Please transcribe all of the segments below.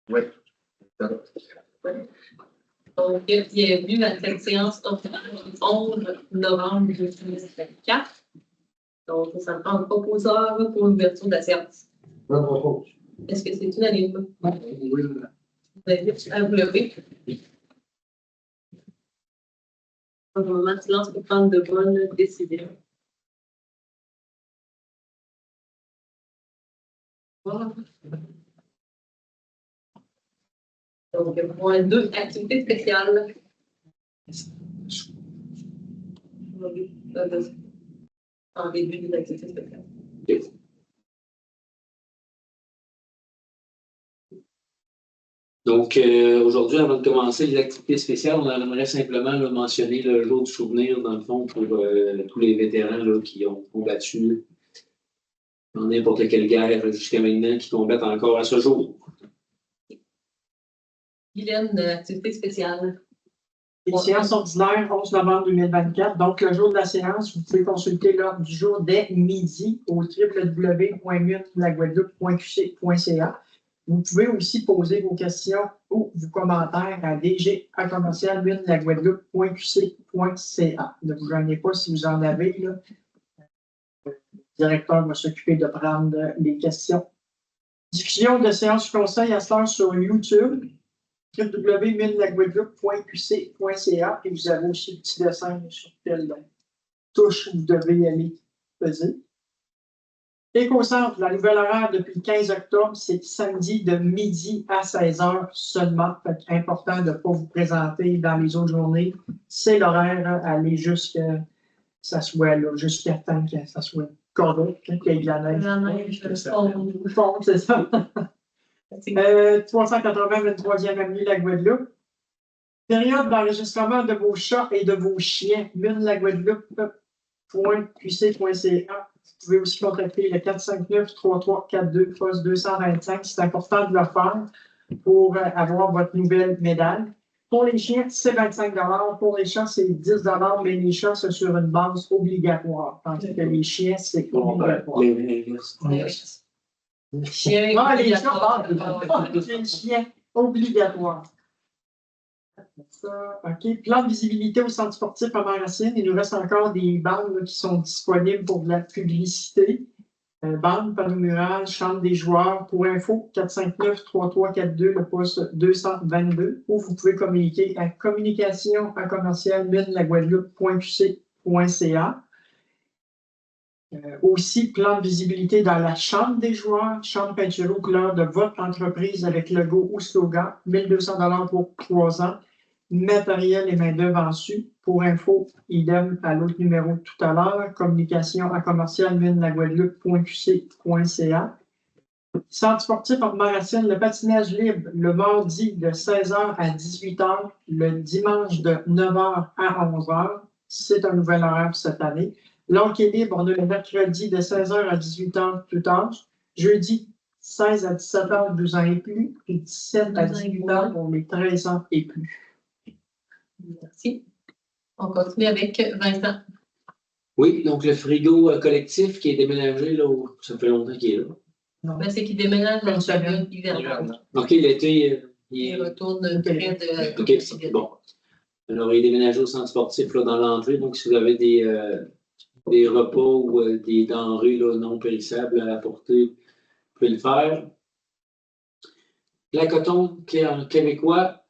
Oui. Donc, bienvenue à cette séance ordinaire du 11 novembre 2024. Donc, ça me prend proposeur pour l'ouverture de la séance. Est-ce que c'est unanime? Oui. Vous invite à vous lever. Un moment de silence pour prendre de bonnes décisions. Voilà. Donc, point 2, activité spéciale. En début des activités spéciales. Donc, aujourd'hui, avant de commencer les activités spéciales, on aimerait simplement là, mentionner le jour du souvenir, dans le fond, pour tous les vétérans là, qui ont combattu dans n'importe quelle guerre jusqu'à maintenant, qui combattent encore à ce jour. Guylaine, activité spéciale. Les séances ordinaires, 11 novembre 2024. Donc, le jour de la séance, vous pouvez consulter l'ordre du jour dès midi au www.munlaguadeloupe.qc.ca. Vous pouvez aussi poser vos questions ou vos commentaires à dg@munlaguadeloupe.qc.ca. Ne vous gênez pas si vous en avez. Là. Le directeur va s'occuper de prendre les questions. Diffusion de séances du conseil à cette heure sur YouTube. www.munlaguadeloupe.qc.ca et vous avez aussi le petit dessin sur quelle touche vous devez aller peser. Éco-centre, la nouvelle horaire depuis le 15 octobre, c'est samedi de midi à 16h seulement. Fait important de ne pas vous présenter dans les autres journées. C'est l'horaire, aller jusqu'à ça soit là, jusqu'à temps que ça soit correct, qu'il y ait de la neige. La neige, Fond, c'est ça. 380 23e avenue La Guadeloupe. Période d'enregistrement de vos chats et de vos chiens. munlaguadeloupe.qc.ca. Vous pouvez aussi contacter le 459-3342 poste 225. C'est important de le faire pour avoir votre nouvelle médaille. Pour les chiens, c'est 25 $. Pour les chats, c'est 10 $, mais les chats, c'est sur une base obligatoire. Tandis que les chiens, c'est obligatoire. Les chiens. Non, les chiens obligatoires. Ça, OK. Plan de visibilité au centre sportif à Marassine. Il nous reste encore des bandes là, qui sont disponibles pour de la publicité. Bande, panneau mural, chambre des joueurs. Pour info, 459-3342, le poste 222. Ou vous pouvez communiquer à communication@munlaguadeloupe.qc.ca. Aussi, plan de visibilité dans la chambre des joueurs, chambre peinturée aux couleurs de votre entreprise avec logo ou slogan, 1 200 $ pour 3 ans. Matériel et main-d'œuvre en su. Pour info, idem à l'autre numéro tout à l'heure, communication@munlaguadeloupe.qc.ca. Centre sportif en Marassine, le patinage libre, le mardi de 16h à 18h, le dimanche de 9h à 11h. C'est un nouvel horaire pour cette année. L'hockey libre, on a le mercredi de 16h à 18h plus tard. Jeudi, 16 à 17h, 12 ans et plus. Puis 17 à 18h pour les 13 ans et plus. Merci. On continue avec Vincent. Oui, donc le frigo collectif qui est déménagé, là, ça fait longtemps qu'il est là. Ben, c'est qu'il déménage dans le période hivernale. OK, l'été, Il retourne près de. OK, bon. Alors, il est déménagé au centre sportif là, dans l'entrée. Donc, si vous avez des repas ou des denrées là, non périssables à apporter, vous pouvez le faire. La Coton québécois.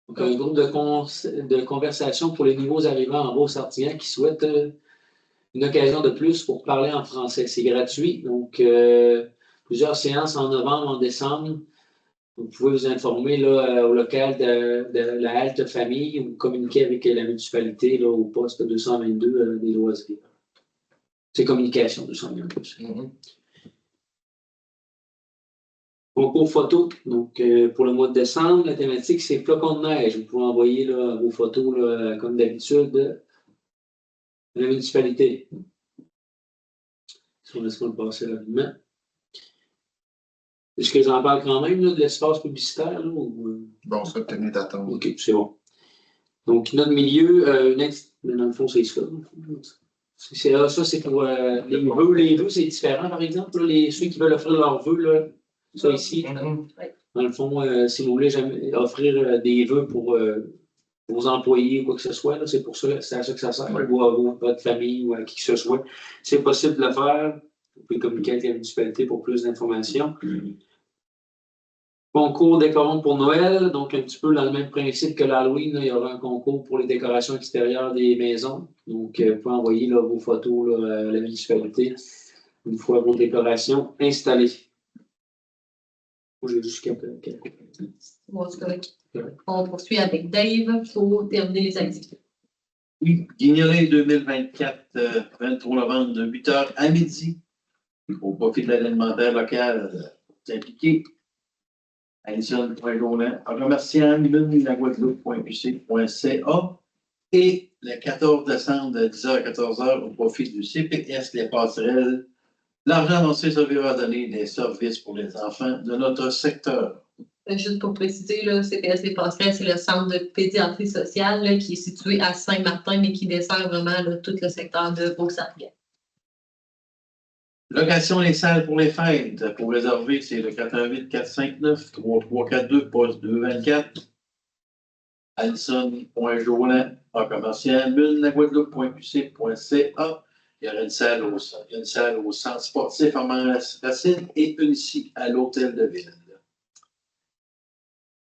Donc, un groupe de conversation pour les nouveaux arrivants en Beau-Sartillon qui souhaitent une occasion de plus pour parler en français. C'est gratuit. Donc, plusieurs séances en novembre, en décembre. Vous pouvez vous informer là, au local de la halte famille ou communiquer avec la municipalité là, au poste 222 des loisirs. C'est communication 222. Concours photo. Donc, pour le mois de décembre, la thématique, c'est flocons de neige. Vous pouvez envoyer là, vos photos, là, comme d'habitude, de la municipalité. Si on laisse le passer rapidement. Est-ce que j'en parle quand même là, de l'espace publicitaire? Là, ou... Bon, ça, tenez d'attendre. OK, c'est bon. Donc, notre milieu, dans le fond, c'est ça. Ça, c'est pour les vœux. Les vœux, c'est différent, par exemple. Là, ceux qui veulent offrir leurs vœux, là, ça ici, dans le fond, si vous voulez offrir des vœux pour vos employés ou quoi que ce soit, c'est pour ça, c'est à ça que ça sert, ou à votre famille ou à qui que ce soit. C'est possible de le faire. Vous pouvez communiquer avec la municipalité pour plus d'informations. Concours décorants pour Noël, donc un petit peu dans le même principe que l'Halloween, il y aura un concours pour les décorations extérieures des maisons. Donc, vous pouvez envoyer là, vos photos là, à la municipalité une fois vos décorations installées. Moi, j'ai juste quelques. Bon, c'est correct. On poursuit avec Dave pour terminer les activités. Oui, Guignolé 2024, 23 novembre, de 8h à midi, au profit de l'aide alimentaire locale impliquée. Alison.Journet, en remerciant laguadeloupe.qc.ca et le 14 décembre de 10h à 14h au profit du CPS Les Passerelles. L'argent avancé servira à donner des services pour les enfants de notre secteur. Juste pour préciser, le CPS Les Passerelles, c'est le centre de pédiatrie sociale là, qui est situé à Saint-Martin, mais qui dessert vraiment là, tout le secteur de Beauxarguet. Location des salles pour les fêtes. Pour réserver, c'est le 418-459-3342, poste 224. Alison.Journet, en commercial, laguadeloupe.qc.ca. Il y aura une salle au centre sportif en Racine et une ici à l'hôtel de ville.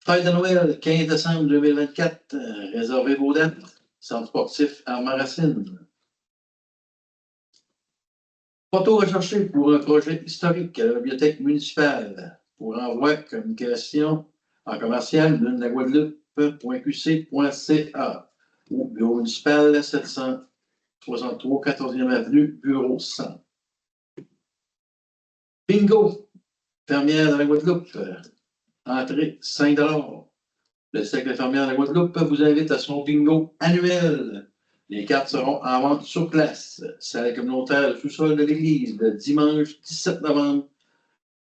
Fête de Noël, 15 décembre 2024. Réservez vos dates. Centre sportif à Racine. Photo recherchée pour un projet historique à la bibliothèque municipale. Pour envoi, communication en commercial, laguadeloupe.qc.ca ou bureau municipal 763 14e avenue, bureau 100. Bingo, fermière de la Guadeloupe. Entrée 5 $. Le cercle de fermière de la Guadeloupe vous invite à son bingo annuel. Les cartes seront en vente sur place. Salle communautaire du sous-sol de l'église le dimanche 17 novembre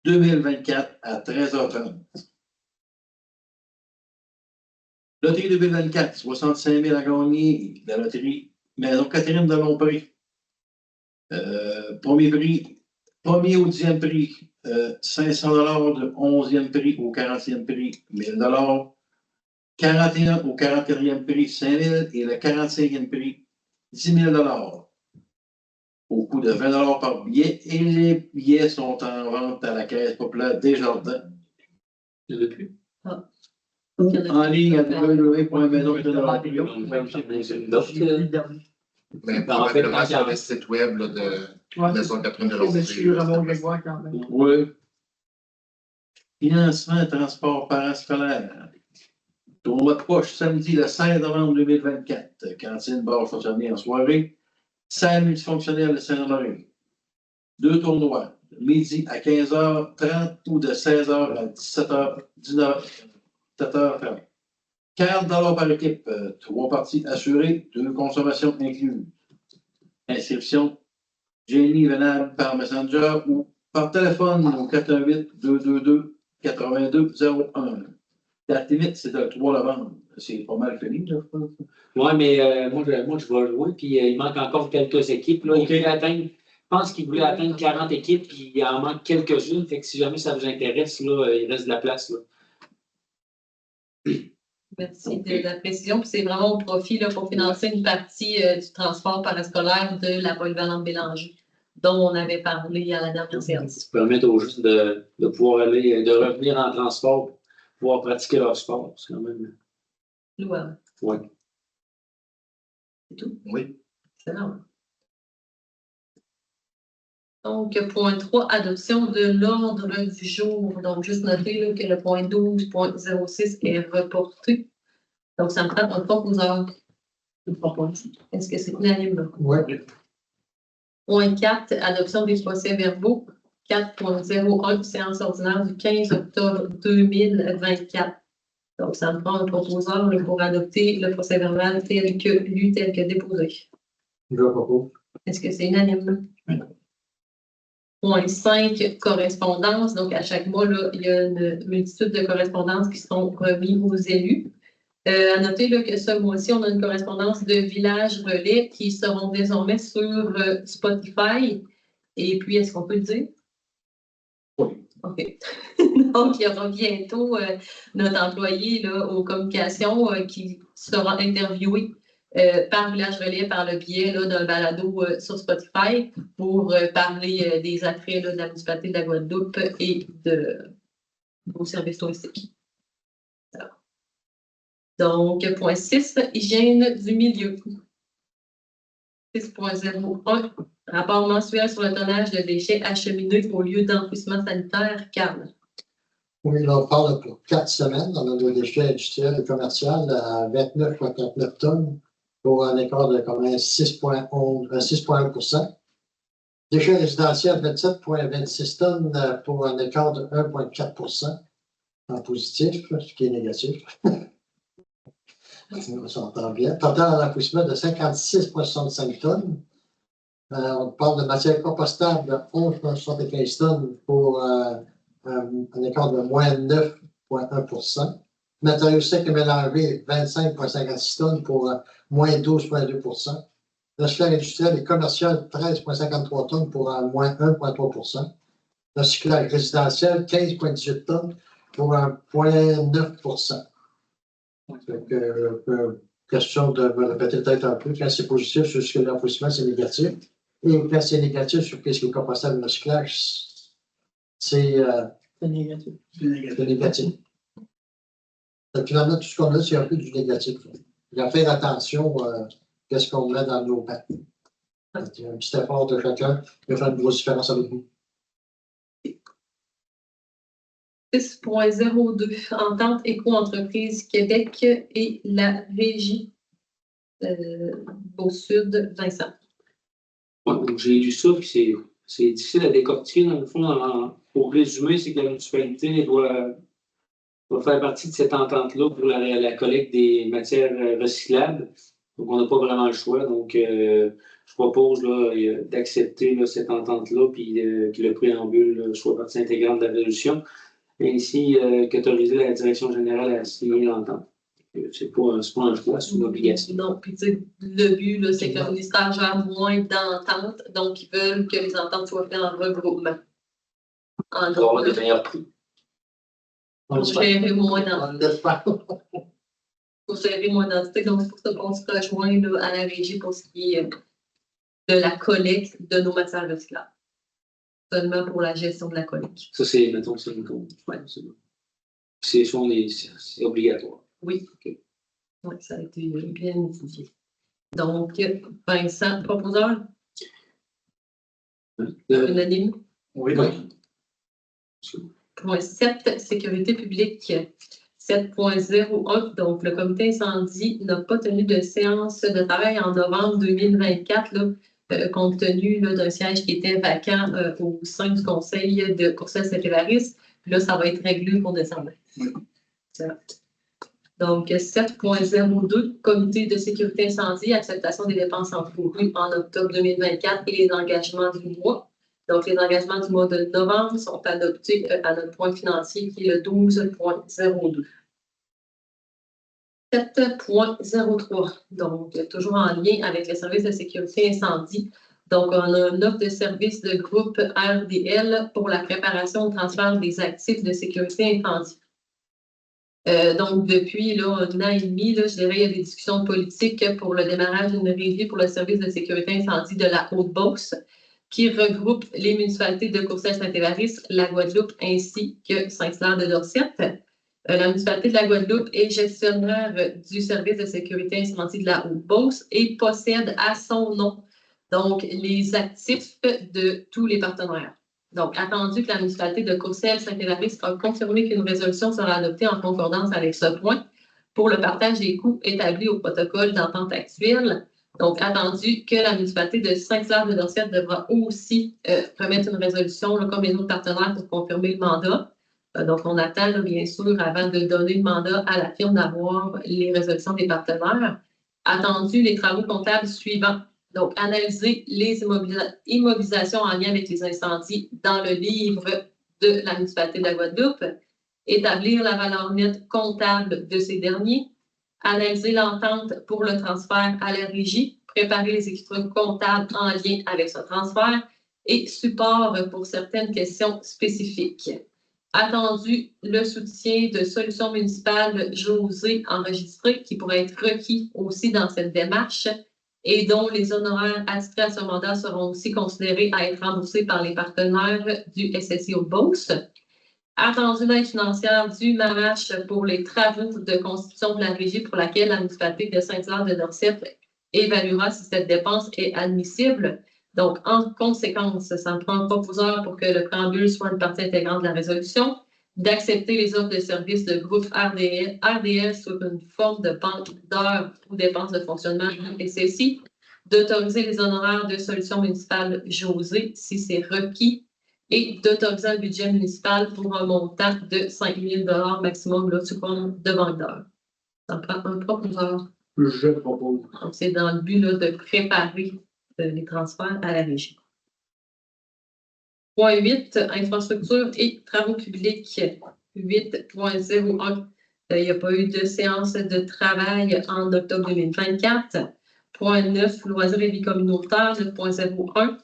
2024 à 13h30. Loterie 2024, 65 000 à gagner. La loterie Maison Catherine de Lompré. Premier au 10e prix, 500 $ de 11e prix au 40e prix, 1000 $. 41 au 41e prix, 5 000 et le 45e prix, 10 000 $. Au coût de 20 $ par billet et les billets sont en vente à la Caisse populaire Desjardins. Il n'y en a plus. Ou en ligne à www.maison-catherine-de-Lompré. Mais En fait, probablement sur le site web là, de Maison Catherine de Lompré. Monsieur Ramon Grégoire, quand même. Oui. Financement transport parascolaire. Tournoi de poche samedi le 16 novembre 2024. Cantine bar stationné en soirée. Salle multifonctionnelle de Saint-Honoré. 2 tournois. Midi à 15h30 ou de 16h à 17h30. 40 $ par équipe. 3 parties assurées. 2 consommations incluses. Inscription. Jenny venable par Messenger ou par téléphone au 418-222-8201. La limite, c'est le 3 novembre. C'est pas mal fini, là, je pense. Oui, mais moi, je vais jouer, puis il manque encore quelques équipes. Là. Okay. Je pense qu'il voulait atteindre 40 équipes, puis il en manque quelques-unes. Fait que si jamais ça vous intéresse, là, il reste de la place. Là. Merci de la précision. Puis c'est vraiment au profit là, pour financer une partie du transport parascolaire de la polyvalente Bélanger, dont on avait parlé à la dernière séance. Ça permet aux jeunes de pouvoir aller, de revenir en transport pour pouvoir pratiquer leur sport. C'est quand même. Louable. Oui. C'est tout. Oui. Excellent. Donc, point 3, adoption de l'ordre du jour. Donc, juste noter là, que le point 12.06 est reporté. Donc, ça me prend un proposeur. Est-ce que c'est unanime? Oui. Point 4, adoption des procès-verbaux. 4.01, séance ordinaire du 15 octobre 2024. Donc, ça me prend un proposeur là, pour adopter le procès-verbal tel que lu, tel que déposé. Je propose. Est-ce que c'est unanime? Oui. Point 5, correspondance. Donc, à chaque mois, là, il y a une multitude de correspondances qui sont remises aux élus. À noter là, que ce mois-ci, on a une correspondance de Village Relais qui seront désormais sur Spotify. Et puis, est-ce qu'on peut le dire? Oui. OK. Donc, il y aura bientôt notre employé là, aux communications qui sera interviewé par Village Relais par le biais d'un balado sur Spotify pour parler des attraits de la municipalité de la Guadeloupe et aux services touristiques. Alors. Donc, point 6, hygiène du milieu. 6.01, rapport mensuel sur le tonnage de déchets acheminés au lieu d'enfouissement sanitaire, Carl. Oui, là, on parle pour 4 semaines. On a nos déchets industriels et commerciaux à 29,49 tonnes pour un écart de quand même 6,1%. Déchets résidentiels, 27,26 tonnes pour un écart de 1,4% en positif, ce qui est négatif. On s'entend bien. Total d'enfouissement de 56,65 tonnes. On parle de matière compostable de 11,75 tonnes pour un écart de moins 9,1%. Matériaux secs et mélangés, 25,56 tonnes pour moins 12,2%. Recyclage industriel et commercial, 13,53 tonnes pour un moins 1,3%. Recyclage résidentiel, 15,18 tonnes pour un 0,9%. Donc, question de me répéter peut-être un peu. Quand c'est positif sur ce que l'enfouissement, c'est négatif. Et quand c'est négatif sur ce qui est compostable et recyclage, c'est négatif. C'est négatif. Donc, finalement, tout ce qu'on a, c'est un peu du négatif. Il faut faire attention à ce qu'on met dans nos bains. Un petit effort de chacun qui va faire une grosse différence avec vous. 6.02, entente éco-entreprise Québec et la régie au sud, Vincent. Ouais, donc j'ai lu ça, puis c'est difficile à décortiquer. Dans le fond, pour résumer, c'est que la municipalité doit faire partie de cette entente-là pour la collecte des matières recyclables. Donc, on n'a pas vraiment le choix. Donc, je propose d'accepter cette entente-là, puis que le préambule soit partie intégrante de la résolution, ainsi qu'autoriser la direction générale à signer l'entente. C'est pas un choix, c'est une obligation. Non, puis le but, c'est que le ministère gère moins d'ententes, donc ils veulent que les ententes soient faites en regroupement. Pour avoir des meilleurs prix. Pour gérer moins d'entités. Pour gérer moins d'entités, donc c'est pour ça qu'on se rejoint à la régie pour ce qui est de la collecte de nos matières recyclables. Seulement pour la gestion de la collecte. Ça, c'est, mettons, c'est une compte. Ouais, c'est bon. C'est obligatoire. Oui. Okay. Oui, ça a été bien étudié. Donc, Vincent, proposeur? Unanime? Oui. Point 7, sécurité publique. 7.01, donc le comité incendie n'a pas tenu de séance de travail en novembre 2024, compte tenu d'un siège qui était vacant au sein du conseil de Courcelles-Saint-Évariste. Là, ça va être réglé pour décembre. Oui. Donc, 7.02, comité de sécurité incendie, acceptation des dépenses encourues en octobre 2024 et les engagements du mois. Donc, les engagements du mois de novembre sont adoptés à notre point financier qui est le 12.02. 7.03, donc toujours en lien avec le service de sécurité incendie. Donc, on a une offre de service de groupe RDL pour la préparation au transfert des actifs de sécurité incendie. Donc, depuis un an et demi, je dirais, il y a des discussions politiques pour le démarrage d'une régie pour le service de sécurité incendie de la Haute-Beauce, qui regroupe les municipalités de Courcelles-Saint-Évariste, la Guadeloupe ainsi que Saint-Hilaire-de-Dorset. La municipalité de la Guadeloupe est gestionnaire du service de sécurité incendie de la Haute-Beauce et possède à son nom donc les actifs de tous les partenaires. Donc, attendu que la municipalité de Courcelles-Saint-Évariste a confirmé qu'une résolution sera adoptée en concordance avec ce point pour le partage des coûts établis au protocole d'entente actuel. Donc, attendu que la municipalité de Saint-Hilaire-de-Dorset devra aussi remettre une résolution comme les autres partenaires pour confirmer le mandat. Donc, on attend, bien sûr, avant de donner le mandat à la firme d'avoir les résolutions des partenaires. Attendu les travaux comptables suivants. Donc, analyser les immobilisations en lien avec les incendies dans le livre de la municipalité de la Guadeloupe, établir la valeur nette comptable de ces derniers, analyser l'entente pour le transfert à la régie, préparer les écritures comptables en lien avec ce transfert et support pour certaines questions spécifiques. Attendu le soutien de Solutions municipales José enregistré qui pourrait être requis aussi dans cette démarche et dont les honoraires attitrés à ce mandat seront aussi considérés à être remboursés par les partenaires du SSIO Beauce. Attendu l'aide financière du MAMACH pour les travaux de constitution de la régie pour laquelle la municipalité de Saint-Hilaire-de-Dorset évaluera si cette dépense est admissible. Donc, en conséquence, ça me prend un proposeur pour que le préambule soit une partie intégrante de la résolution, d'accepter les offres de services de groupe RDS sous une forme de banque d'heures ou dépenses de fonctionnement du SSI, d'autoriser les honoraires de Solutions municipales José si c'est requis, et d'autoriser un budget municipal pour un montant de 5 000 $ maximum là, sous forme de banque d'heures. Ça me prend un proposeur. Je propose. Donc, c'est dans le but là, de préparer les transferts à la régie. Point 8, infrastructure et travaux publics. 8.01. Il n'y a pas eu de séance de travail en octobre 2024. Point 9, loisirs et vie communautaire. 9.01.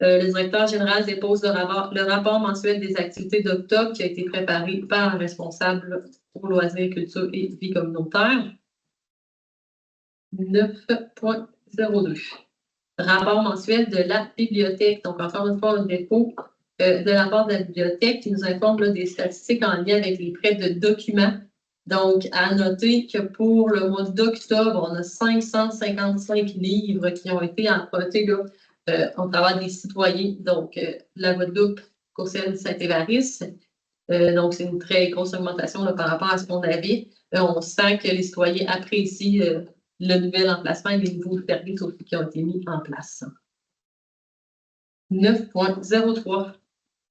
Le directeur général dépose le rapport mensuel des activités d'octobre qui a été préparé par un responsable pour loisirs, culture et vie communautaire. 9.02. Rapport mensuel de la bibliothèque. Donc, encore une fois, un dépôt de la part de la bibliothèque qui nous informe là, des statistiques en lien avec les prêts de documents. Donc, à noter que pour le mois d'octobre, on a 555 livres qui ont été empruntés là, au travers des citoyens. Donc, la Guadeloupe, Courcelles, Saint-Évariste. Donc, c'est une très grosse augmentation là, par rapport à ce qu'on avait. On sent que les citoyens apprécient le nouvel emplacement et les nouveaux services aussi qui ont été mis en place. 9.03.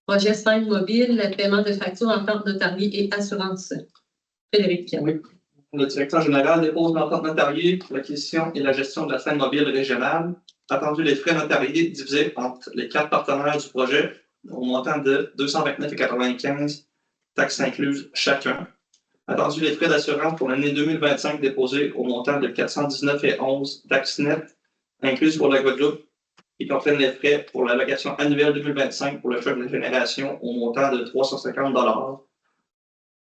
Projet 5 mobile, paiement de factures en temps notarié et assurance. Frédéric. Oui. Le directeur général dépose l'entente notariée pour l'acquisition et la gestion de la scène mobile régionale. Attendu les frais notariés divisés entre les 4 partenaires du projet au montant de 229,95 taxes incluses chacun. Attendu les frais d'assurance pour l'année 2025 déposés au montant de 419,11 taxes nettes incluses pour la Guadeloupe qui comprennent les frais pour la location annuelle 2025 pour le choc de génération au montant de 350 $.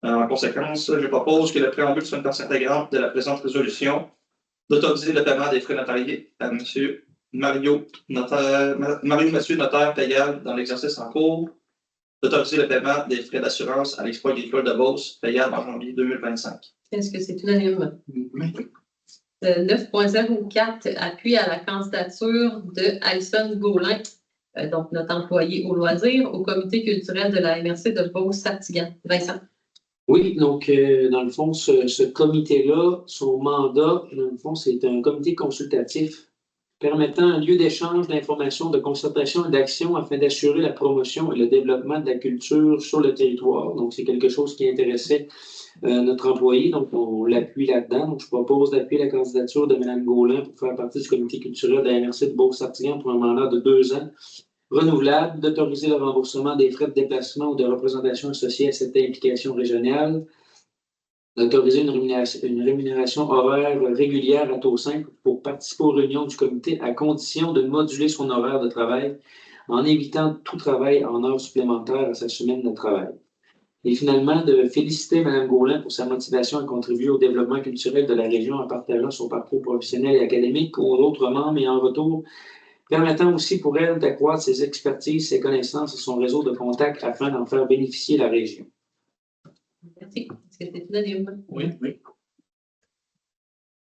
En conséquence, je propose que le préambule soit une partie intégrante de la présente résolution, d'autoriser le paiement des frais notariés à M. Mario Mathieu, notaire payable dans l'exercice en cours, d'autoriser le paiement des frais d'assurance à l'Expo agricole de Beauce, payable en janvier 2025. Est-ce que c'est unanime? Oui. 9.04, appui à la candidature de Alison Gaulin, donc notre employé au loisir, au comité culturel de la MRC de Beauce-Sartigan. Vincent. Oui, donc, dans le fond, ce comité-là, son mandat, dans le fond, c'est un comité consultatif permettant un lieu d'échange d'informations, de concertation et d'action afin d'assurer la promotion et le développement de la culture sur le territoire. Donc, c'est quelque chose qui intéressait notre employé, donc on l'appuie là-dedans. Donc, je propose d'appuyer la candidature de Mme Gaulin pour faire partie du comité culturel de la MRC de Beauce-Sartigan pour un mandat de 2 ans, renouvelable, d'autoriser le remboursement des frais de déplacement ou de représentation associés à cette implication régionale, d'autoriser une rémunération horaire régulière à taux simple pour participer aux réunions du comité à condition de moduler son horaire de travail en évitant tout travail en heures supplémentaires à sa semaine de travail. Et finalement, de féliciter Mme Gaulin pour sa motivation à contribuer au développement culturel de la région en partageant son parcours professionnel et académique aux autres membres et en retour, permettant aussi pour elle d'accroître ses expertises, ses connaissances et son réseau de contacts afin d'en faire bénéficier la région. Merci. Est-ce que c'est unanime? Oui, oui.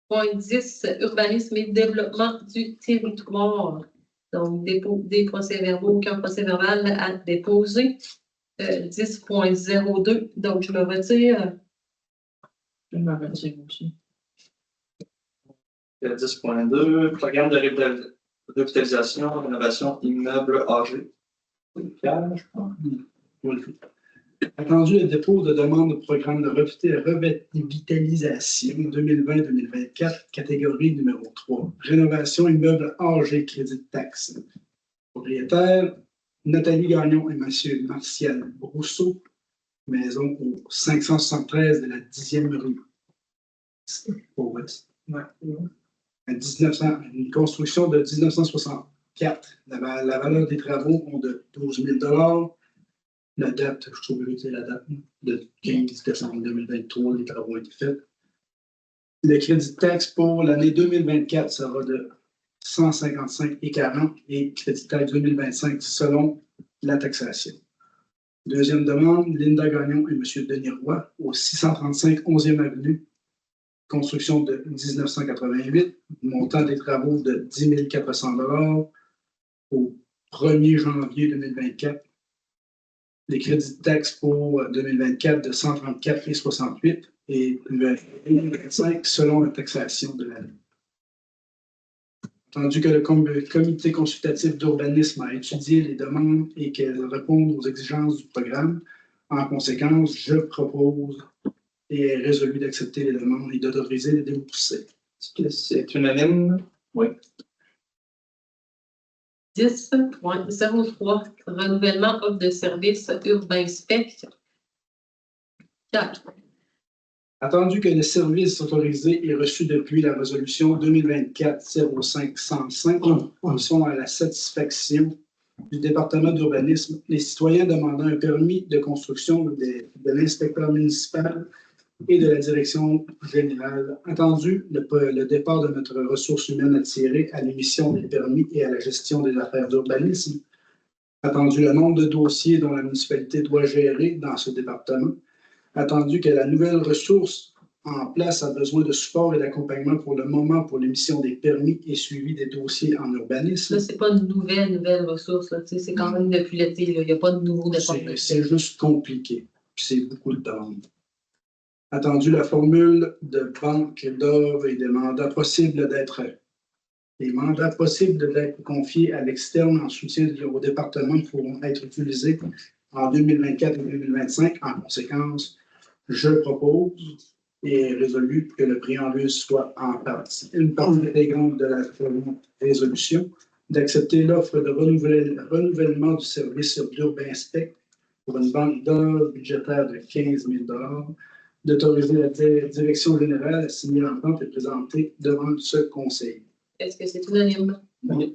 Point 10, urbanisme et développement du territoire. Donc, dépôt des procès-verbaux, aucun procès-verbal à déposer. 10.02, donc je me retire. Je me retire aussi. 10.2, programme de revitalisation, rénovation immeuble âgé. Attendu le dépôt de demande de programme de revitalisation 2020-2024, catégorie numéro 3. Rénovation immeuble âgé, crédit de taxe. Propriétaire, Nathalie Gagnon et M. Martial Brousseau, maison au 573 de la 10e rue. au ouest. Ouais. Une construction de 1964. La valeur des travaux ont de 12 000 $. La date, je trouve que c'est la date, de 15 décembre 2023, les travaux ont été faits. Le crédit de taxe pour l'année 2024 sera de 155,40 et le crédit de taxe 2025 selon la taxation. Deuxième demande, Linda Gagnon et M. Denis Roy au 635 11e avenue. Construction de 1988, montant des travaux de 10 400 $ au 1er janvier 2024. Les crédits de taxe pour 2024 de 134,68 et 2025 selon la taxation de l'année. Entendu que le comité consultatif d'urbanisme a étudié les demandes et qu'elles répondent aux exigences du programme, en conséquence, je propose et est résolu d'accepter les demandes et d'autoriser les débourser. Est-ce que c'est unanime? Oui. 10.03, renouvellement offre de services urbains spec. 4. Attendu que le service autorisé est reçu depuis la résolution 2024-05-105, en sont à la satisfaction du département d'urbanisme, les citoyens demandant un permis de construction de l'inspecteur municipal et de la direction générale. Attendu le départ de notre ressource humaine attirée à l'émission des permis et à la gestion des affaires d'urbanisme. Attendu le nombre de dossiers dont la municipalité doit gérer dans ce département. Attendu que la nouvelle ressource en place a besoin de support et d'accompagnement pour le moment pour l'émission des permis et suivi des dossiers en urbanisme. Là, c'est pas une nouvelle ressource. C'est quand même depuis l'été. Il n'y a pas de nouveau département. C'est juste compliqué. C'est beaucoup de demandes. Attendu la formule de banque d'œuvres et des mandats possibles d'être confiés à l'externe en soutien au département pourront être utilisés en 2024 et 2025. En conséquence, je propose et est résolu que le préambule soit en partie, une partie intégrante de la résolution, d'accepter l'offre de renouvellement du service d'Urbainspect pour une banque d'œuvres budgétaire de 15 000 $, d'autoriser la direction générale à signer l'entente et présenter devant ce conseil. Est-ce que c'est unanime? Oui.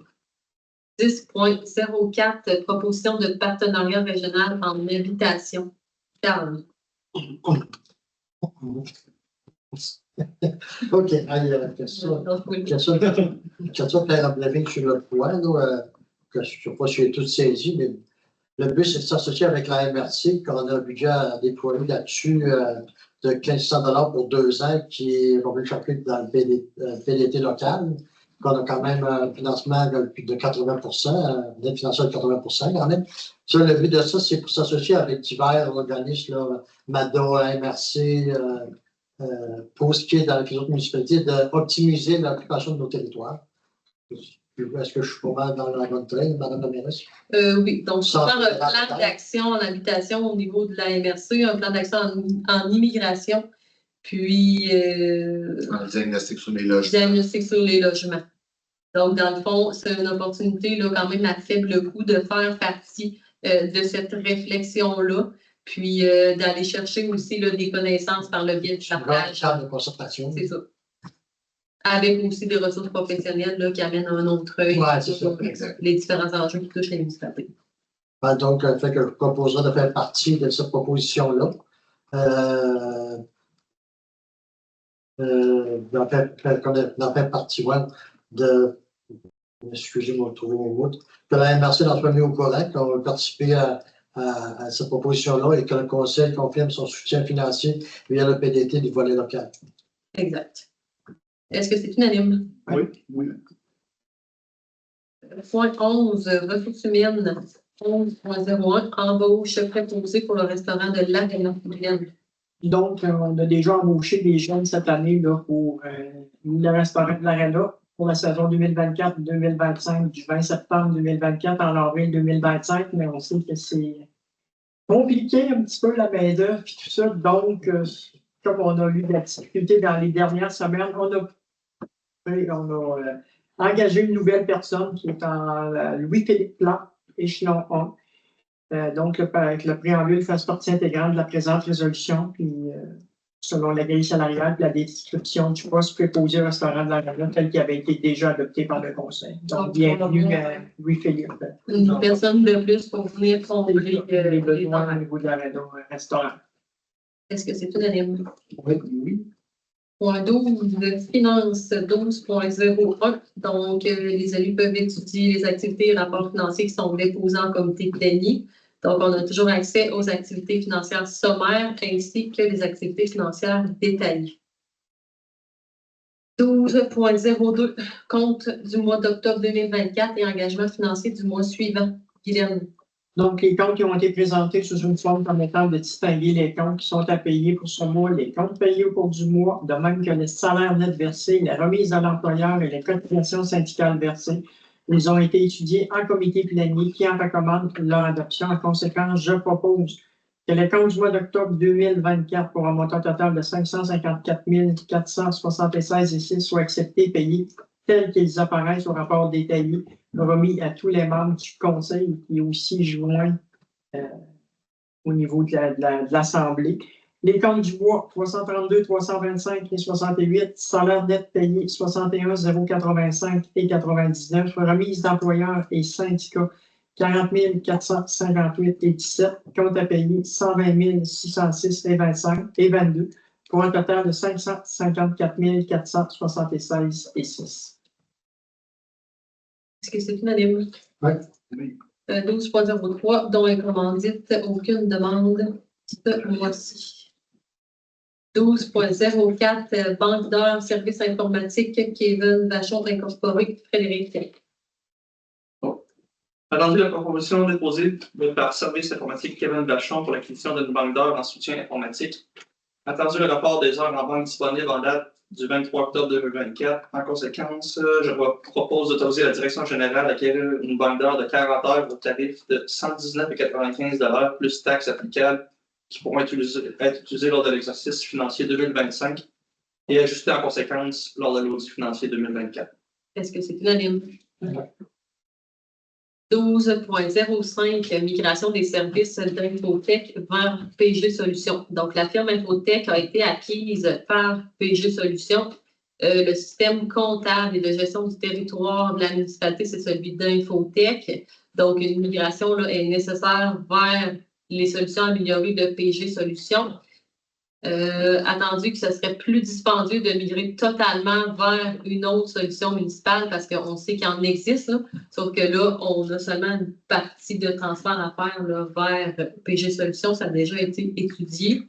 10.04, proposition de partenariat régional en habitation. Carl. OK, allez, question Claire Blavin sur le point, que je ne sais pas si j'ai tout saisi, mais le but, c'est de s'associer avec la MRC, qu'on a un budget à déployer là-dessus de 1 500 $ pour 2 ans, qui va venir chercher dans le PDT local, qu'on a quand même un financement de 80 d'aide financière de 80 quand même. Ça, le but de ça, c'est pour s'associer avec divers organismes, là, MADA, MRC, pour ce qui est dans les autres municipalités, d'optimiser l'occupation de nos territoires. Est-ce que je suis pas mal dans la bonne traîne, Mme la mairesse? Oui, donc je prends un plan d'action en habitation au niveau de la MRC, un plan d'action en immigration, puis Un diagnostic sur les logements. diagnostic sur les logements. Donc, dans le fond, c'est une opportunité là, quand même à faible coût de faire partie de cette réflexion-là, puis d'aller chercher aussi là, des connaissances par le biais du partage. De concertation. C'est ça. Avec aussi des ressources professionnelles là, qui amènent un autre œil sur les différents enjeux qui touchent les municipalités. Donc, fait que je proposerai de faire partie de cette proposition-là. D'en faire partie, de. Excusez-moi de trouver mon mot. Que la MRC en soit mis au courant, qu'on va participer à cette proposition-là et que le Conseil confirme son soutien financier via le PDT du volet local. Exact. Est-ce que c'est unanime? Oui. Point 11, ressources humaines. 11.01, embauche préposée pour le restaurant de l'Arena. Donc, on a déjà embauché des jeunes cette année là, pour le restaurant de l'Arena pour la saison 2024-2025 du 20 septembre 2024 en avril 2025, mais on sait que c'est compliqué un petit peu la main-d'œuvre et tout ça. Donc, comme on a eu de la difficulté dans les dernières semaines, on a engagé une nouvelle personne qui est en Louis-Philippe Plante, échelon 1. Donc, que le préambule fasse partie intégrante de la présente résolution. Puis, selon la grille salariale et la description du poste préposé au restaurant de la région tel qu'il avait été déjà adopté par le Conseil. Donc, bienvenue, Louis-Philippe. Une personne de plus pour venir combler Les besoins au niveau de la restaurant. Est-ce que c'est unanime? Oui. Point 12, finance 12.01. Donc, les élus peuvent étudier les activités et rapports financiers qui sont déposés en comité plénier. Donc, on a toujours accès aux activités financières sommaires ainsi que les activités financières détaillées. 12.02, compte du mois d'octobre 2024 et engagement financier du mois suivant. Guylaine. Donc, les comptes qui ont été présentés sous une forme permettant de distinguer les comptes qui sont à payer pour ce mois, les comptes payés au cours du mois, de même que les salaires nets versés, les remises à l'employeur et les cotisations syndicales versées. Ils ont été étudiés en comité plénier qui en recommande leur adoption. En conséquence, je propose que les comptes du mois d'octobre 2024 pour un montant total de 554 476,06 soient acceptés et payés tels qu'ils apparaissent au rapport détaillé remis à tous les membres du Conseil qui est aussi joint au niveau de l'Assemblée. Les comptes du mois 332, 325 et 68, salaire net payé 61, 085 et 99, remise d'employeurs et syndicats 40 458 et 17, compte à payer 120 606 et 25 et 22, pour un total de 554 476 et 6. Est-ce que c'est unanime? Oui. 12.03, dont est commandite, aucune demande ce mois-ci. 12.04, banque d'heures, services informatiques, Kevin Vachon Incorporé, Frédéric. Attendu la proposition déposée par Service informatique Kevin Vachon pour l'acquisition d'une banque d'heures en soutien informatique. Attendu le rapport des heures en banque disponible en date du 23 octobre 2024. En conséquence, je propose d'autoriser la direction générale d'acquérir une banque d'heures de 40 heures au tarif de 119,95 plus taxes applicables qui pourront être utilisées lors de l'exercice financier 2025 et ajustées en conséquence lors de l'audit financier 2024. Est-ce que c'est unanime? 12.05, migration des services d'Infotech vers PG Solutions. Donc, la firme Infotech a été acquise par PG Solutions. Le système comptable et de gestion du territoire de la municipalité, c'est celui d'Infotech. Donc, une migration là, est nécessaire vers les solutions améliorées de PG Solutions. Attendu que ce serait plus dispendieux de migrer totalement vers une autre solution municipale parce qu'on sait qu'il en existe, là, sauf que là, on a seulement une partie de transfert à faire là, vers PG Solutions, ça a déjà été étudié.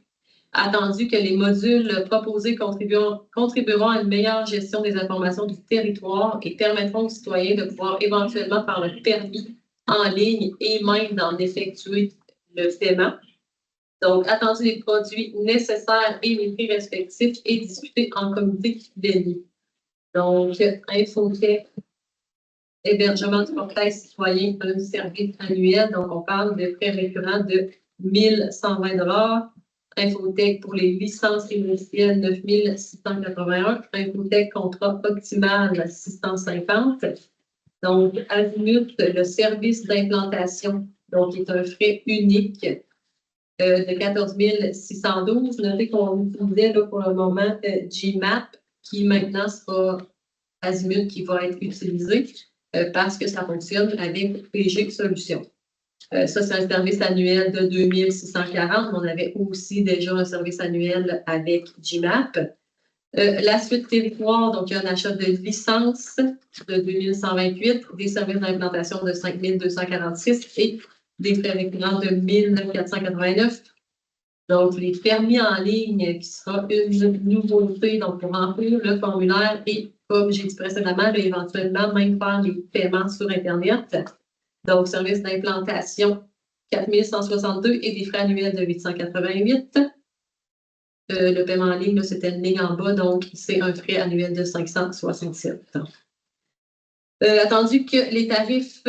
Attendu que les modules proposés contribueront à une meilleure gestion des informations du territoire et permettront aux citoyens de pouvoir éventuellement faire le permis en ligne et même d'en effectuer le paiement. Donc, attendu les produits nécessaires et les prix respectifs et discuter en comité plénier. Donc, Infotech, hébergement du portail citoyen, un service annuel. Donc, on parle de frais récurrents de 1 120 $. Infotech pour les licences émotionnelles, 9 681 $. Infotech contrat optimal, 650 $. Donc, Azimut, le service d'implantation, donc, est un frais unique de 14 612 $. Notez qu'on utilisait là, pour le moment GMAP, qui maintenant sera Azimut qui va être utilisé parce que ça fonctionne avec PG Solutions. Ça, c'est un service annuel de 2 640 $. On avait aussi déjà un service annuel avec GMAP. La suite territoire, donc il y a un achat de licence de 2 128 $, des services d'implantation de 5 246 $ et des frais récurrents de 1 489 $. Donc, les permis en ligne, qui sera une nouveauté donc pour remplir le formulaire et, comme j'ai dit précédemment, éventuellement même faire les paiements sur Internet. Donc, service d'implantation 4 162 $ et des frais annuels de 888 $. Le paiement en ligne, c'était une ligne en bas, donc c'est un frais annuel de 567 $. Attendu que les tarifs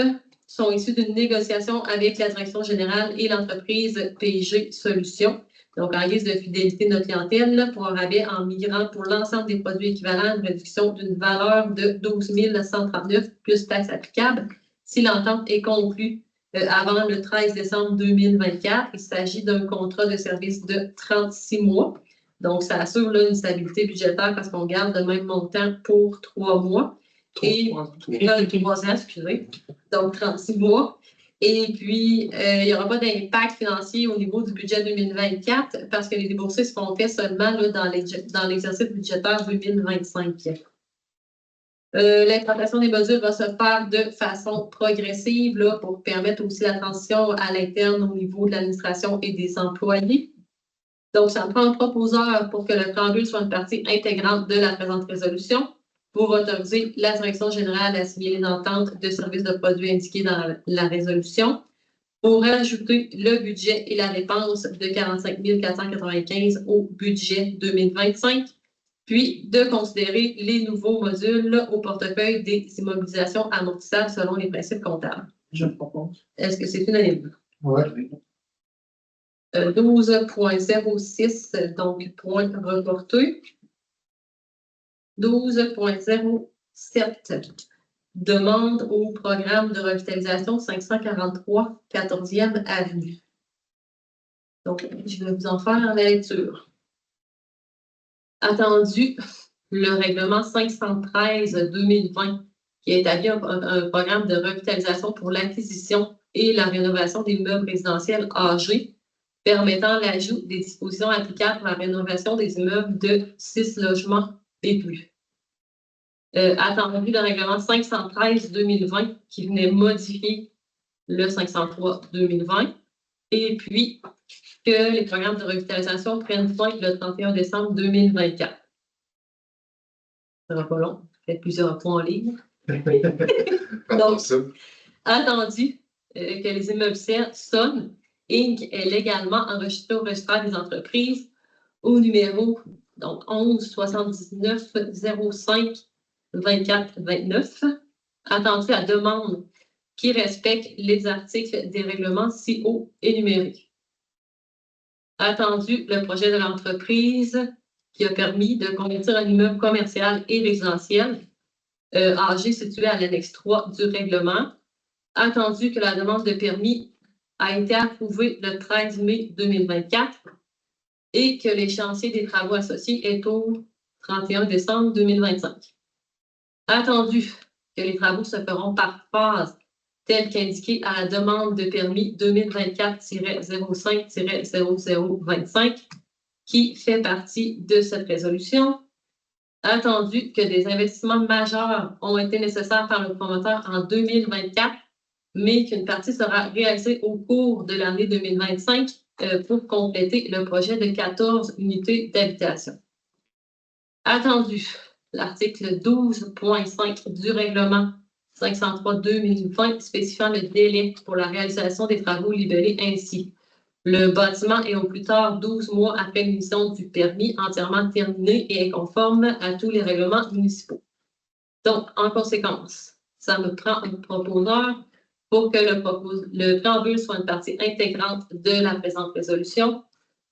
sont issus d'une négociation avec la direction générale et l'entreprise PG Solutions. Donc, en guise de fidélité de notre clientèle, pour un rabais en migrant pour l'ensemble des produits équivalents, une réduction d'une valeur de 12 139 $ plus taxes applicables. Si l'entente est conclue avant le 13 décembre 2024, il s'agit d'un contrat de service de 36 mois. Donc, ça assure là, une stabilité budgétaire parce qu'on garde le même montant pour 3 mois. Et 3 ans, excusez. Donc, 36 mois. Et puis, il n'y aura pas d'impact financier au niveau du budget 2024 parce que les déboursés seront faits seulement là, dans l'exercice budgétaire 2025. L'implantation des modules va se faire de façon progressive là, pour permettre aussi la transition à l'interne au niveau de l'administration et des employés. Donc, ça me prend un proposeur pour que le préambule soit une partie intégrante de la présente résolution pour autoriser la direction générale à signer les ententes de services de produits indiquées dans la résolution, pour ajouter le budget et la dépense de 45 495 au budget 2025, puis de considérer les nouveaux modules au portefeuille des immobilisations amortissables selon les principes comptables. Je le propose. Est-ce que c'est unanime? Oui. 12.06, donc point reporté. 12.07, demande au programme de revitalisation 543 14e Avenue. Donc, je vais vous en faire la lecture. Attendu, le règlement 513-2020 qui a établi un programme de revitalisation pour l'acquisition et la rénovation des immeubles résidentiels âgés, permettant l'ajout des dispositions applicables à la rénovation des immeubles de 6 logements et plus. Attendu le règlement 513-2020 qui venait modifier le 503-2020 et puis que les programmes de revitalisation prennent fin le 31 décembre 2024. Ça sera pas long, ça fait plusieurs points en ligne. Donc, attendu que les immeubles Sun Inc. est légalement enregistré au registre des entreprises au numéro donc 11 79 05 24 29, attendu à demande qui respecte les articles des règlements ci-haut énumérés. Attendu le projet de l'entreprise qui a permis de convertir un immeuble commercial et résidentiel âgé situé à l'annexe 3 du règlement. Attendu que la demande de permis a été approuvée le 13 mai 2024 et que l'échéancier des travaux associés est au 31 décembre 2025. Attendu que les travaux se feront par phase, tel qu'indiqué à la demande de permis 2024-05-0025, qui fait partie de cette résolution. Attendu que des investissements majeurs ont été nécessaires par le promoteur en 2024, mais qu'une partie sera réalisée au cours de l'année 2025 pour compléter le projet de 14 unités d'habitation. Attendu, l'article 12.5 du règlement 503-2020 spécifiant le délai pour la réalisation des travaux libellés ainsi. Le bâtiment est au plus tard 12 mois après l'émission du permis entièrement terminé et est conforme à tous les règlements municipaux. Donc, en conséquence, ça me prend un proposeur pour que le préambule soit une partie intégrante de la présente résolution,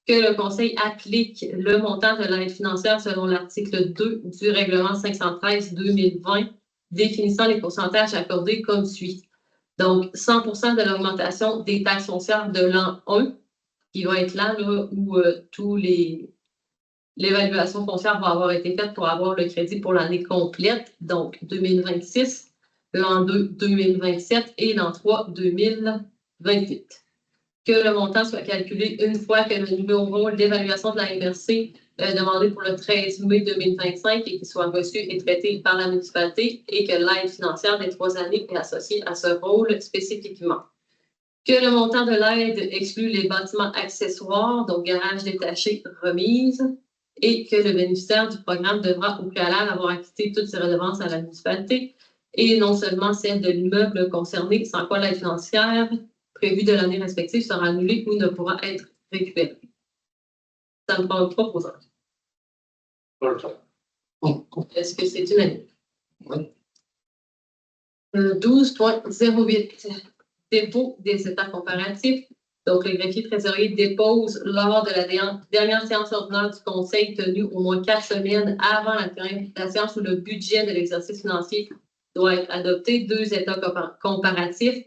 que le Conseil applique le montant de l'aide financière selon l'article 2 du règlement 513-2020, définissant les pourcentages accordés comme suit. Donc, 100% de l'augmentation des taxes foncières de l'an 1, qui va être là où l'évaluation foncière va avoir été faite pour avoir le crédit pour l'année complète, donc 2026, l'an 2, 2027 et l'an 3, 2028. Que le montant soit calculé une fois que le numéro d'évaluation de la MRC demandé pour le 13 mai 2025 et qu'il soit reçu et traité par la municipalité et que l'aide financière des 3 années est associée à ce rôle spécifiquement. Que le montant de l'aide exclut les bâtiments accessoires, donc garage détaché, remise, et que le bénéficiaire du programme devra au préalable avoir acquitté toutes ses redevances à la municipalité et non seulement celles de l'immeuble concerné, sans quoi l'aide financière prévue de l'année respective sera annulée ou ne pourra être récupérée. Ça me prend un proposeur. Est-ce que c'est unanime? Oui. 12.08. Dépôt des états comparatifs. Donc, le greffier trésorier dépose lors de la dernière séance ordinaire du Conseil tenue au moins 4 semaines avant la séance où le budget de l'exercice financier doit être adopté 2 états comparatifs.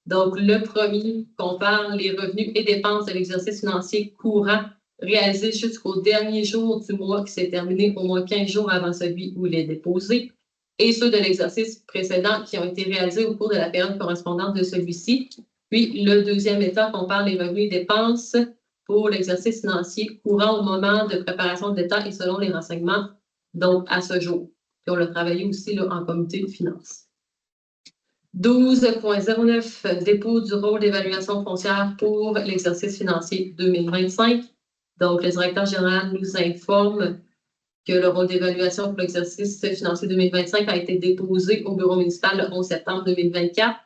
Donc, le premier compare les revenus et dépenses de l'exercice financier courant réalisé jusqu'au dernier jour du mois qui s'est terminé au moins 15 jours avant celui où il est déposé, et ceux de l'exercice précédent qui ont été réalisés au cours de la période correspondante de celui-ci. Puis, le deuxième état compare les revenus et dépenses pour l'exercice financier courant au moment de préparation de l'État et selon les renseignements, donc à ce jour. Puis, on l'a travaillé aussi là, en comité de finances. 12.09, dépôt du rôle d'évaluation foncière pour l'exercice financier 2025. Donc, le directeur général nous informe que le rôle d'évaluation pour l'exercice financier 2025 a été déposé au bureau municipal le 11 septembre 2024.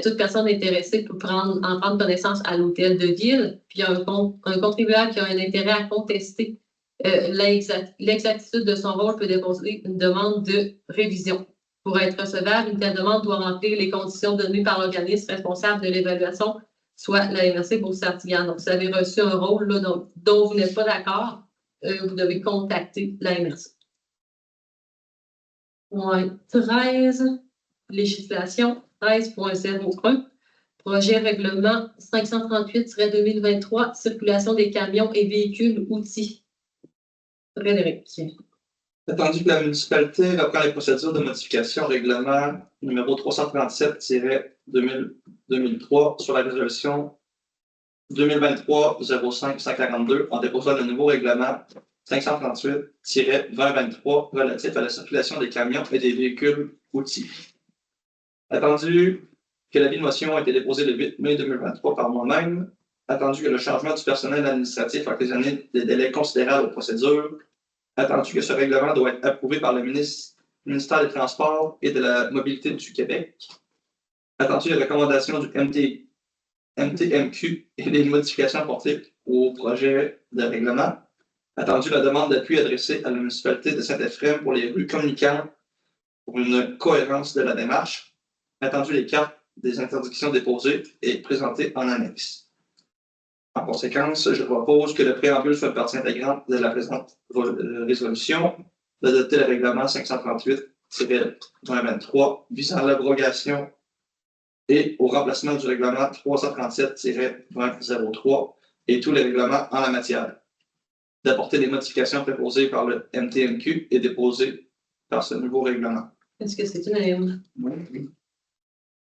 Toute personne intéressée peut en prendre connaissance à l'hôtel de ville. Puis, il y a un contribuable qui a un intérêt à contester l'exactitude de son rôle peut déposer une demande de révision. Pour être recevable, une telle demande doit remplir les conditions données par l'organisme responsable de l'évaluation, soit la MRC Beauce-Artigan. Donc, si vous avez reçu un rôle là, dont vous n'êtes pas d'accord, vous devez contacter la MRC. Point 13, législation 13.01, projet règlement 538-2023, circulation des camions et véhicules outils. Frédéric. Attendu que la municipalité reprend les procédures de modification au règlement numéro 337-2003 sur la résolution 2023-05-142 en déposant le nouveau règlement 538-2023 relatif à la circulation des camions et des véhicules outils. Attendu que l'avis de motion a été déposé le 8 mai 2023 par moi-même, attendu que le changement du personnel administratif a occasionné des délais considérables aux procédures, attendu que ce règlement doit être approuvé par le ministère des Transports et de la Mobilité du Québec, attendu les recommandations du MTMQ et les modifications apportées au projet de règlement, attendu la demande d'appui adressée à la municipalité de Saint-Ephrem pour les rues communicantes pour une cohérence de la démarche, attendu les cartes des interdictions déposées et présentées en annexe. En conséquence, je propose que le préambule soit partie intégrante de la présente résolution, d'adopter le règlement 538-2023 visant à l'abrogation et au remplacement du règlement 337-2003 et tous les règlements en la matière, d'apporter les modifications proposées par le MTMQ et déposées par ce nouveau règlement. Est-ce que c'est unanime? Oui.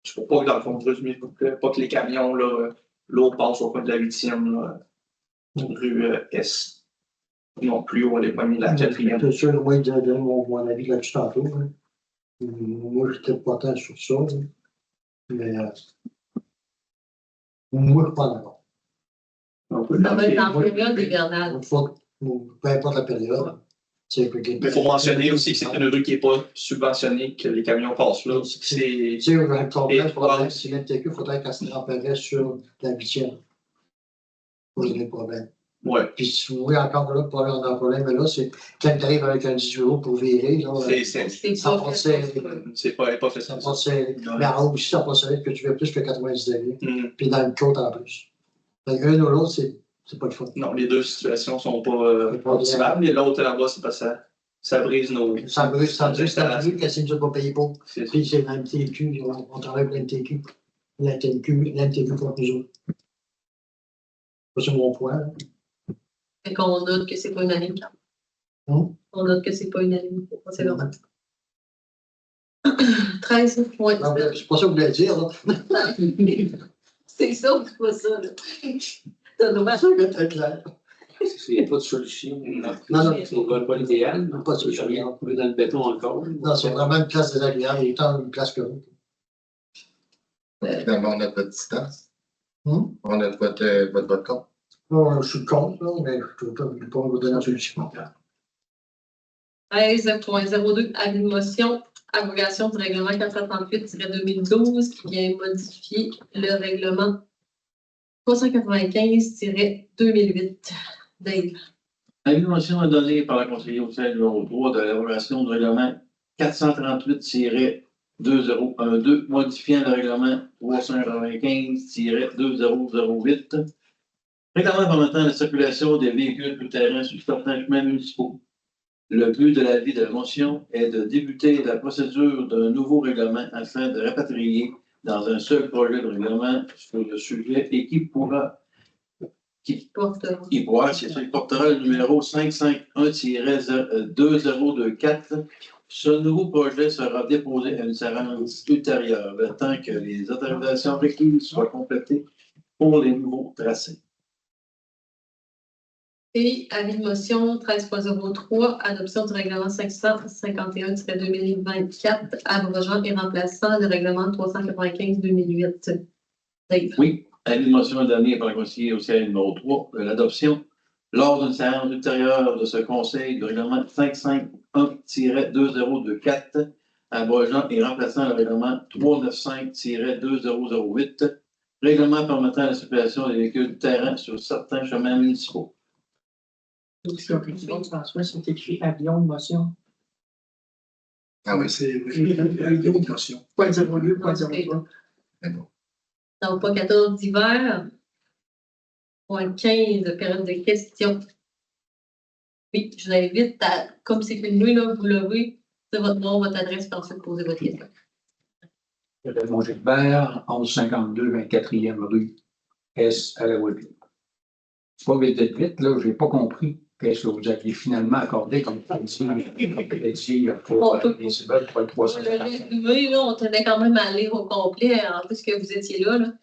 Je ne peux pas, dans le fond, résumer, pas que les camions, l'eau passe au coin de la 8e, rue S. Non plus, on n'est pas mis la 4e. C'est sûr, moi, je donne mon avis là-dessus tantôt. Hein. Moi, j'étais pas tant sur ça. Hein. Mais moi, je ne pas d'accord. Ça va être en période hivernale. Peu importe la période. Mais il faut mentionner aussi que c'est une rue qui n'est pas subventionnée, que les camions passent là. C'est un problème. Si l'MTQ, il faudrait qu'elle se rappellerait sur la 8e. Pour régler le problème. Ouais. Puis si vous voulez encore là, pour avoir un problème, mais là, c'est quand tu arrives avec un 18 € pour virer, là, ça va serrer. C'est pas fait ça. Va serrer. Mais en haut aussi, ça va serrer que tu veux plus que 90 degrés. Puis dans le côte en plus. L'une ou l'autre, c'est pas le fun. Non, les deux situations ne sont pas optimales. Mais l'autre là-bas, c'est pas ça. Ça brise nos. Ça brise que c'est nous pas payé pour. Puis c'est l'MTQ, on travaille avec l'MTQ. L'MTQ pour nous autres. C'est mon point. Fait qu'on note que c'est pas unanime. On note que c'est pas unanime. C'est normal. 13 points. C'est pas ça que je voulais dire, là. C'est ça ou c'est pas ça, là? C'est dommage. Ça va être clair. Il n'y a pas de solution. Non. C'est pas l'idéal. Pas de solution. On peut dans le béton encore. Non, c'est vraiment une place désagréable. Il est temps une place que vous. Finalement, on a votre distance. On a votre compte. Je suis contre, là, mais je ne peux pas vous donner la solution. 13.02, avis de motion, abrogation du règlement 438-2012 qui vient modifier le règlement 395-2008. Dave. Avis de motion donnée par la conseillère au sein numéro 3 de l'abrogation du règlement 438-2012 modifiant le règlement 395-2008. Règlement permettant la circulation des véhicules tout terrain sur certains chemins municipaux. Le but de l'avis de la motion est de débuter la procédure d'un nouveau règlement afin de rapatrier dans un seul projet de règlement sur le sujet et qui pourra Porte-rôle. qui pourra, c'est sur le porte-rôle numéro 551-2024. Ce nouveau projet sera déposé à une séance ultérieure, le temps que les autorisations requises soient complétées pour les nouveaux tracés. Et avis de motion 13.03, adoption du règlement 551-2024, abrogeant et remplaçant le règlement 395-2008. Oui, avis de motion donnée par le conseiller au siège numéro 3, l'adoption lors d'une séance ultérieure de ce conseil du règlement 551-2024, abrogeant et remplaçant le règlement 395-2008, règlement permettant la circulation des véhicules terrain sur certains chemins municipaux. François, c'est écrit avion de motion. Ah oui, C'est une motion. Point 02, point 03. c'est bon. Donc, point 14 d'hiver. Point 15, période de questions. Oui, je vous invite à, comme c'est filmé, là, vous levez, c'est votre nom, votre adresse, puis ensuite poser votre question. Mon Gilbert, 1152, 24e rue S à la Woodley. C'est pas vite, là, j'ai pas compris qu'est-ce que vous aviez finalement accordé comme crédit pour les immeubles pour le 350. Le résumé, là, on tenait quand même à lire au complet, en plus que vous étiez là.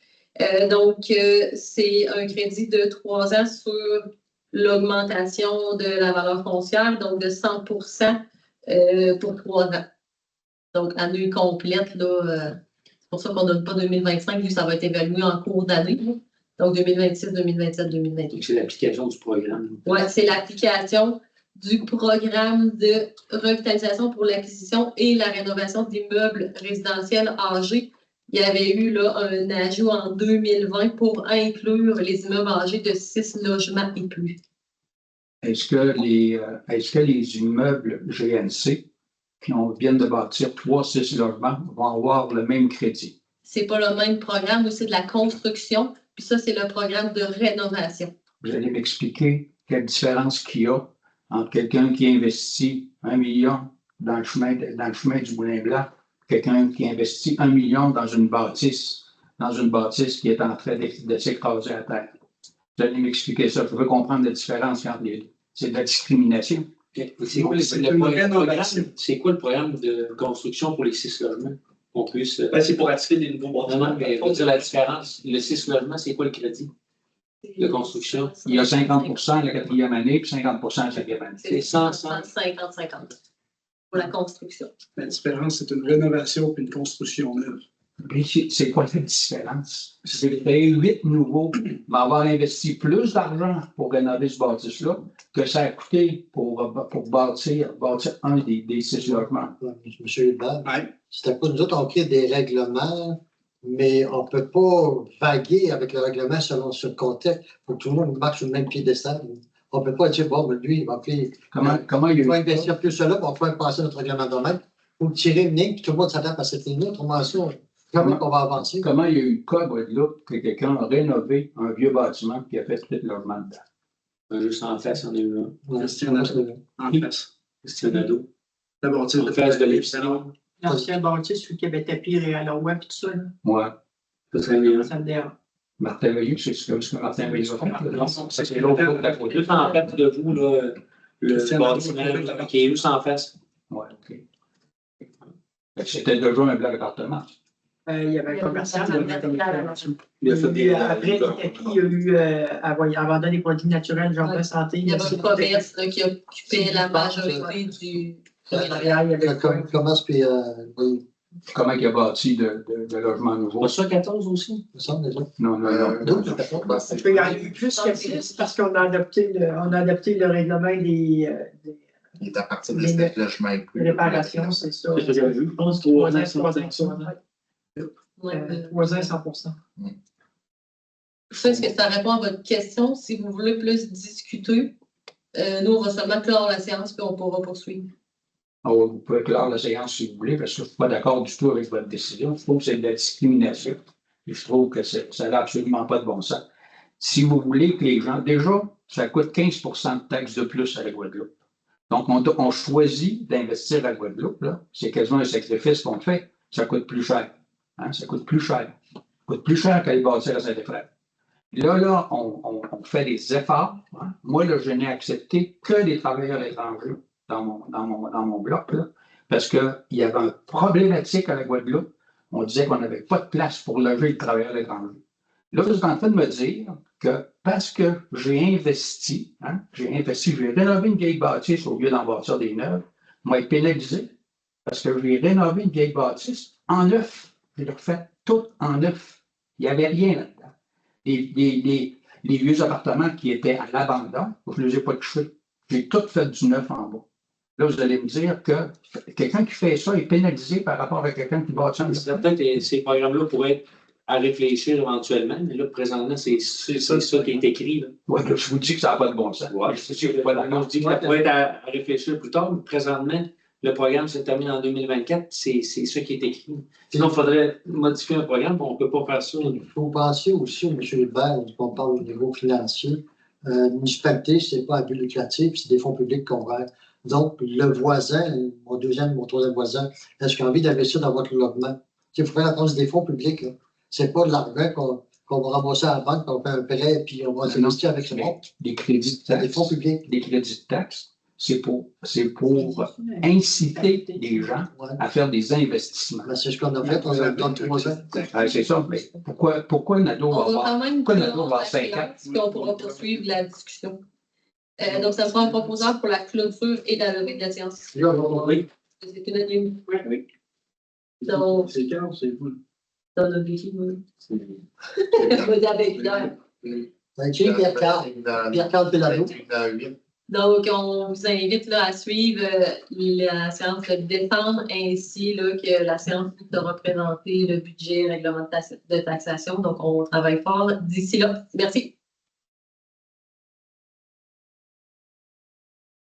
C'est un crédit de 3 ans sur l'augmentation de la valeur foncière, donc de 100% pour 3 ans. Donc, année complète, là, c'est pour ça qu'on ne donne pas 2025, vu que ça va être évalué en cours d'année. Donc, 2026, 2027, 2028. C'est l'application du programme. Oui, c'est l'application du programme de revitalisation pour l'acquisition et la rénovation d'immeubles résidentiels âgés. Il y avait eu là, un ajout en 2020 pour inclure les immeubles âgés de 6 logements et plus. Est-ce que les immeubles GNC qui viennent de bâtir 3-6 logements vont avoir le même crédit? C'est pas le même programme, c'est de la construction, puis ça, c'est le programme de rénovation. Vous allez m'expliquer quelle différence qu'il y a entre quelqu'un qui investit 1 million dans le chemin du Moulin-Blanc, quelqu'un qui investit 1 million dans une bâtisse qui est en train de s'écraser à terre. Vous allez m'expliquer ça. Je veux comprendre la différence entre les deux. C'est de la discrimination. C'est quoi le programme de construction pour les 6 logements? On puisse. C'est pour attirer des nouveaux bâtiments. Non, mais faut dire la différence. Le 6 logements, c'est quoi le crédit de construction? Il y a 50% la 4e année puis 50% la 5e année. C'est 50-50 pour la construction. La différence, c'est une rénovation et une construction neuve. C'est quoi la différence? C'est de créer 8 nouveaux, mais avoir investi plus d'argent pour rénover ce bâtisse-là que ça a coûté pour bâtir un des 6 logements. Monsieur Hubert, Ouais. c'est à cause nous autres, on crée des règlements, mais on ne peut pas vaguer avec le règlement selon ce contexte. Il faut que tout le monde marche sur le même piédestal. On ne peut pas dire, bon, mais lui, il va faire. Comment il Il va y a eu investir plus cela, puis on peut passer notre règlement de même. Il faut tirer une ligne, puis tout le monde s'adapte à cette ligne-là. Autrement, ça, comment on va avancer? Comment il y a eu le cas à Guadeloupe que quelqu'un a rénové un vieux bâtiment et a fait tout le logement dedans? Juste en face, on a eu un. Christian Nadeau. En face. Christian Nadeau. La bâtisse En face de l'épicerie. L'ancien bâtisse, celui qui avait tapis et à l'ouest, puis tout ça. Là. Moi, Très bien. Ça me dérange. Martin Veilleux, c'est ce que Martin Veilleux a fait. Non, c'est l'autre côté d'à côté. Juste en face de vous, là, le bâtiment qui est juste en face. Oui, OK. C'était déjà un bloc d'appartement. Il y avait un commerçant. Il a fait des. Après, Itapi, il y a eu abandonné les produits naturels, genre de santé. Il y avait un commerce là, qui occupait la majorité du. Derrière, il y avait Commence, puis oui, Comment il a bâti de logements nouveaux? Pas ça 14 aussi? il me semble déjà. Non. Parce qu'il y en a eu plus que 6 parce qu'on a adopté le règlement des Il est à partir de 7 logements et plus. réparations, c'est ça. C'est ce que j'avais vu, je pense. 3 ans, 100%. Est-ce que ça répond à votre question? Si vous voulez plus discuter, nous, on va seulement clore la séance puis on pourra poursuivre. Vous pouvez clore la séance si vous voulez, parce que je ne suis pas d'accord du tout avec votre décision. Je trouve que c'est de la discrimination. Et je trouve que ça n'a absolument pas de bon sens. Si vous voulez que les gens. Déjà, ça coûte 15% de taxes de plus à la Guadeloupe. Donc, on choisit d'investir à Guadeloupe. C'est quasiment un sacrifice qu'on fait. Ça coûte plus cher. Hein? Ça coûte plus cher. Ça coûte plus cher qu'aller bâtir à Saint-Effrem. Là, on fait des efforts. Hein. Moi, là, je n'ai accepté que des travailleurs étrangers dans mon bloc, là, parce qu'il y avait un problématique à la Guadeloupe. On disait qu'on n'avait pas de place pour loger les travailleurs étrangers. Là, vous êtes en train de me dire que parce que j'ai investi, j'ai rénové une vieille bâtisse au lieu d'en bâtir des neuves, moi, être pénalisé parce que j'ai rénové une vieille bâtisse en neuf. Je l'ai refait tout en neuf. Il n'y avait rien là-dedans. Les vieux appartements qui étaient à l'abandon, je ne les ai pas touchés. J'ai tout fait du neuf en bas. Là, vous allez me dire que quelqu'un qui fait ça est pénalisé par rapport à quelqu'un qui bâtit en neuf. Peut-être ces programmes-là pourraient être à réfléchir éventuellement, mais là, présentement, c'est ça qui est écrit. Oui, je vous dis que ça n'a pas de bon sens. Ouais, je dis que ça pourrait être à réfléchir plus tard, mais présentement, le programme se termine en 2024, c'est ça qui est écrit. Sinon, il faudrait modifier un programme, on ne peut pas faire ça. Il faut penser aussi, M. Hébert, on parle au niveau financier. Municipalité, ce n'est pas un but lucratif, c'est des fonds publics qu'on gère. Donc, le voisin, mon troisième voisin, est-ce qu'il a envie d'investir dans votre logement? Il faut faire attention des fonds publics. Ce n'est pas de l'argent qu'on va ramasser à la banque, qu'on fait un prêt, puis on va investir avec le monde. Des crédits de C'est taxes. des fonds publics. Des crédits de taxes, c'est pour inciter les gens à faire des investissements. Ben, c'est ce qu'on a fait dans 3 ans. C'est ça, mais pourquoi Nadeau va On va quand même avoir 5 ans? puis on pourra poursuivre la discussion. Donc, ça sera un proposeur pour la clôture et la levée de la séance. Oui. C'est unanime. Oui. Donc, C'est quand, c'est vous? dans l'objectif, oui. Vous avez Pierre. Pierre-Carl Pelado. Donc, on vous invite là, à suivre la séance de décembre ainsi là, que la séance de représenter le budget réglementaire de taxation. Donc, on travaille fort d'ici là. Merci.